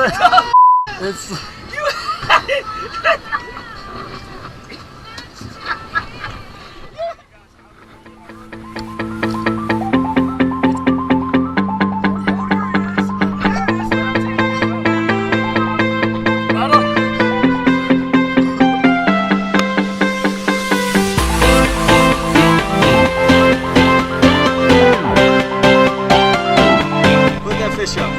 It's. Fish up.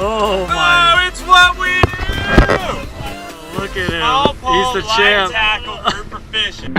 Oh my! Oh, it's what we do! Look at him. I'll pull He's the live champ. tackle grouper fishing.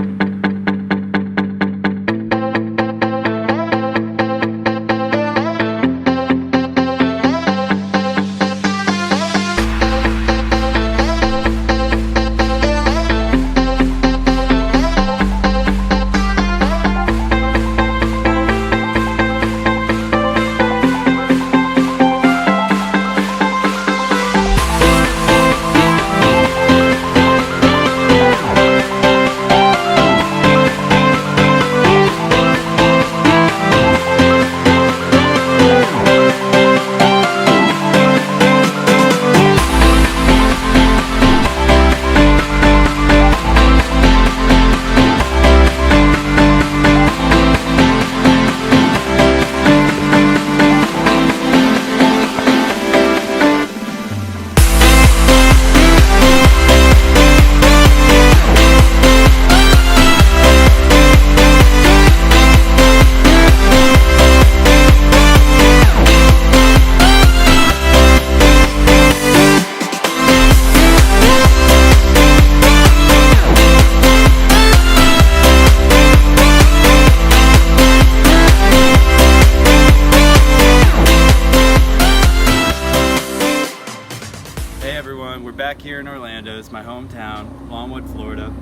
We're back here in Orlando. It's my hometown, Longwood, Florida.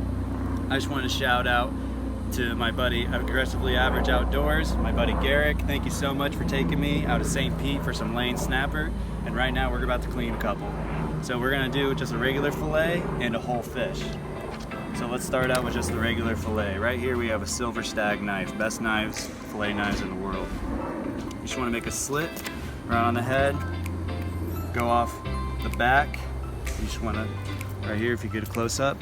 I just want to shout out to my buddy Aggressively Average Outdoors, my buddy Garrick. Thank you so much for taking me out of St. Pete for some lane snapper. And right now we're about to clean a couple. So we're gonna do just a regular fillet and a whole fish. So let's start out with just the regular fillet. Right here we have a silver stag knife, best knives, fillet knives in the world. You just want to make a slit right on the head, go off the back. You just want to, right here, if you get a close up,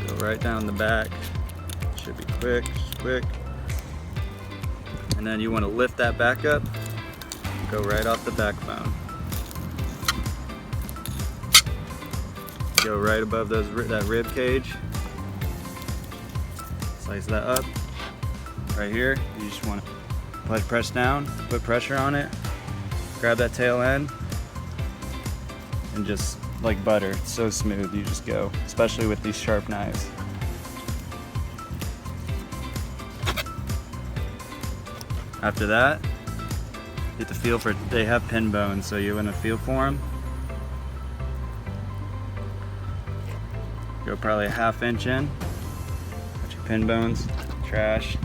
go right down the back. Should be quick, just quick. And then you want to lift that back up, go right off the backbone. Go right above that rib cage. Slice that up. Right here, you just want to press down, put pressure on it, grab that tail end, and just like butter, it's so smooth, you just go, especially with these sharp knives. After that, get the feel for, they have pin bones, so you want to feel for them. Go probably a ½ inch in, got your pin bones, trash,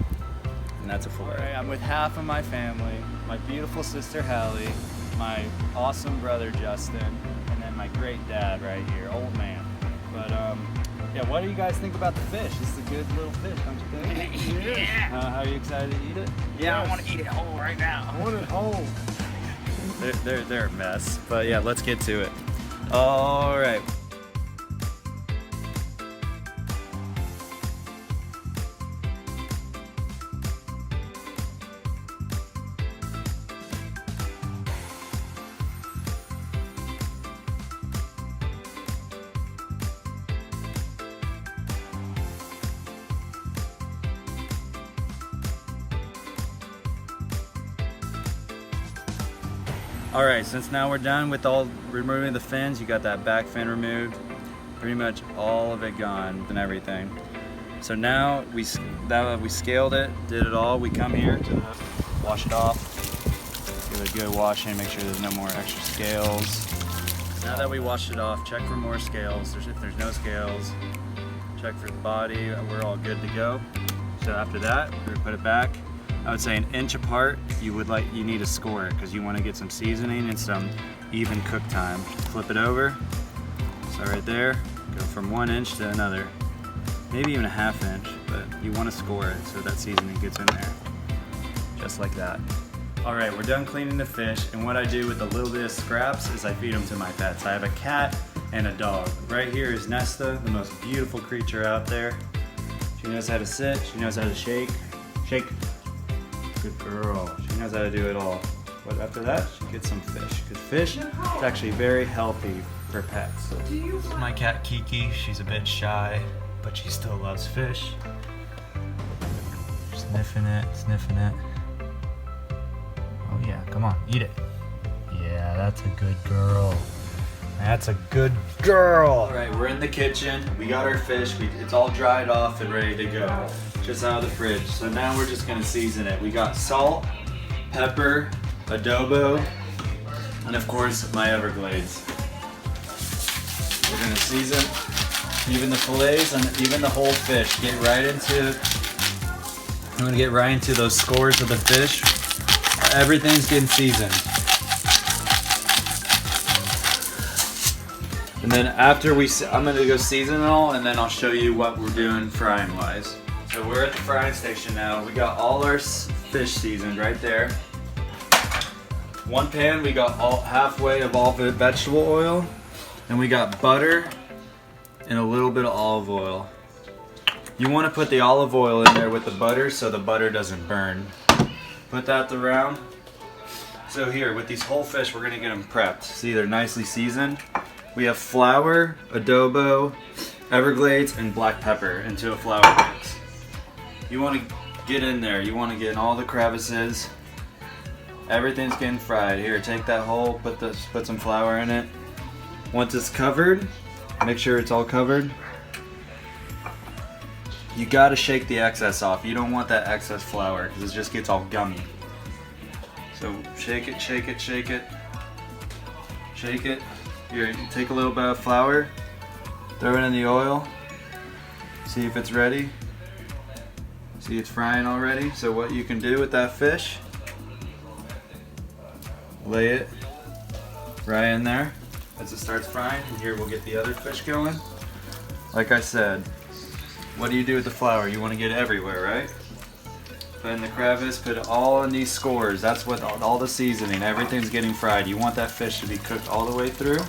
and that's a fillet. All right, I'm with half of my family, my beautiful sister Hallie, my awesome brother Justin, and then my great dad right here, old man. But Yeah, what do you guys think about the fish? This is a good little fish, don't you think? Yeah. How are you excited to eat it? Yeah, I want to eat it whole right now. I want it whole. They're a mess, but yeah, let's get to it. All right. All right, since now we're done with all removing the fins, you got that back fin removed, pretty much all of it gone and everything. So now we scaled it, did it all, we come here to wash it off, give it a good washing, make sure there's no more extra scales. Now that we washed it off, check for more scales. If there's no scales, check for the body, we're all good to go. So after that, we're gonna put it back. I would say an inch apart. You need to score it because you want to get some seasoning and some even cook time. Flip it over. So right there, go from 1 inch to another, maybe even a ½ inch, but you want to score it so that seasoning gets in there, just like that. All right, we're done cleaning the fish, and what I do with a little bit of scraps is I feed them to my pets. I have a cat and a dog. Right here is Nesta, the most beautiful creature out there. She knows how to sit, she knows how to shake. Shake. Good girl. She knows how to do it all. But after that, she gets some fish. Because fish is actually very healthy for pets. This is my cat Kiki. She's a bit shy, but she still loves fish. Sniffing it, sniffing it. Oh yeah, come on, eat it. Yeah, that's a good girl. That's a good girl. All right, we're in the kitchen. We got our fish. It's all dried off and ready to go. Just out of the fridge. So now we're just gonna season it. We got salt, pepper, adobo, and of course my Everglades. We're gonna season even the fillets and even the whole fish. I'm gonna get right into those scores of the fish. Everything's getting seasoned. And then after I'm gonna go season it all, and then I'll show you what we're doing frying wise. So we're at the frying station now. We got all our fish seasoned right there. One pan, we got halfway of all the vegetable oil, and we got butter and a little bit of olive oil. You want to put the olive oil in there with the butter so the butter doesn't burn. Put that around. So here, with these whole fish, we're gonna get them prepped. See, they're nicely seasoned. We have flour, adobo, Everglades, and black pepper into a flour mix. You want to get in there. You want to get in all the crevices. Everything's getting fried. Here, take that whole, put some flour in it. Once it's covered, make sure it's all covered. You got to shake the excess off. You don't want that excess flour because it just gets all gummy. So shake it, shake it, shake it. Shake it. Here, take a little bit of flour, throw it in the oil, see if it's ready. See, it's frying already. So what you can do with that fish, lay it right in there as it starts frying. And here we'll get the other fish going. Like I said, what do you do with the flour? You want to get it everywhere, right? Put in the crevice, put it all in these scores. That's what all the seasoning, everything's getting fried. You want that fish to be cooked all the way through.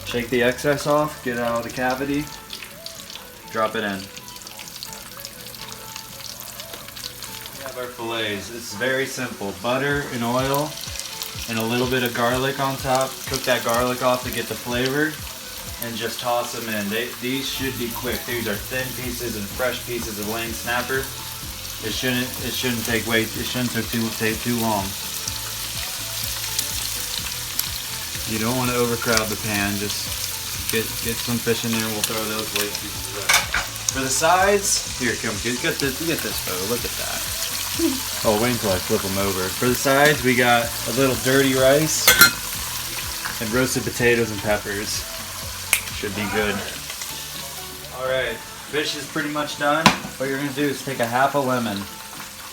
Shake the excess off, get out of the cavity, drop it in. We have our fillets. It's very simple. Butter and oil and a little bit of garlic on top. Cook that garlic off to get the flavor and just toss them in. These should be quick. These are thin pieces and fresh pieces of lane snapper. It shouldn't take too long. You don't want to overcrowd the pan. Just get some fish in there and we'll throw those late pieces up. For the sides, here, come, get this photo. Look at that. Oh, wait until I flip them over. For the sides, we got a little dirty rice and roasted potatoes and peppers. Should be good. Alright, fish is pretty much done. What you're going to do is take a half a lemon,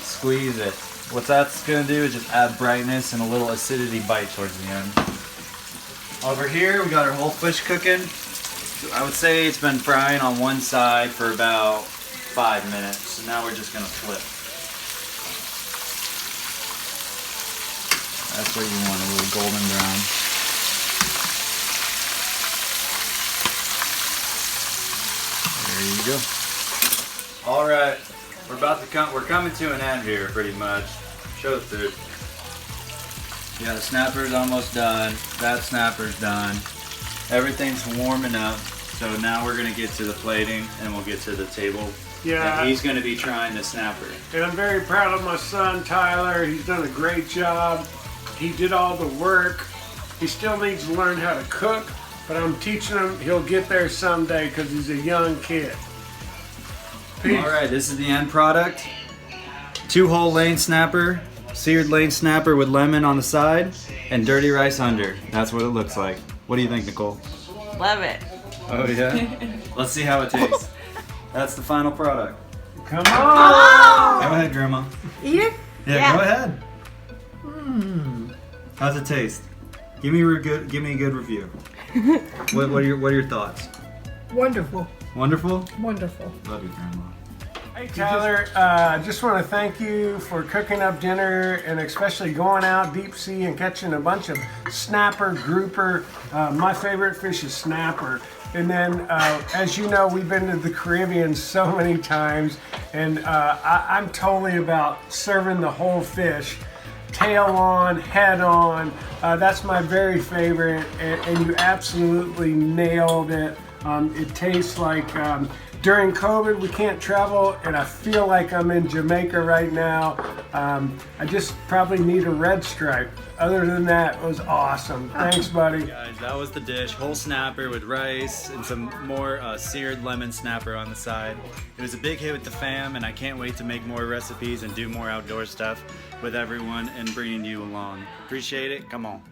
squeeze it. What that's going to do is just add brightness and a little acidity bite towards the end. Over here, we got our whole fish cooking. I would say it's been frying on one side for about 5 minutes. So now we're just gonna flip. That's what you want, a little golden brown. There you go. All right, we're coming to an end here pretty much. Show the food. Yeah, the snapper's almost done. That snapper's done. Everything's warming up. So now we're gonna get to the plating and we'll get to the table. Yeah. And he's gonna be trying the snapper. And I'm very proud of my son, Tyler. He's done a great job. He did all the work. He still needs to learn how to cook, but I'm teaching him. He'll get there someday because he's a young kid. Peace. All right, this is the end product. 2-hole lane snapper, seared lane snapper with lemon on the side, and dirty rice under. That's what it looks like. What do you think, Nicole? Love it. Oh yeah? Let's see how it tastes. That's the final product. Come on! Go ahead, Grandma. Eat it? Yeah, go ahead. How's it taste? Give me a good review. What are your thoughts? Wonderful, Wonderful? wonderful. Love you, Grandma. Hey Tyler, I just want to thank you for cooking up dinner and especially going out deep sea and catching a bunch of snapper, grouper. My favorite fish is snapper. And then, as you know, we've been to the Caribbean so many times, and I'm totally about serving the whole fish. Tail on, head on. That's my very favorite, and you absolutely nailed it. It tastes like during COVID we can't travel, and I feel like I'm in Jamaica right now. I just probably need a red stripe. Other than that, it was awesome. Thanks, buddy. Guys, that was the dish. Whole snapper with rice and some more seared lemon snapper on the side. It was a big hit with the fam, and I can't wait to make more recipes and do more outdoor stuff with everyone and bringing you along. Appreciate it. Come on.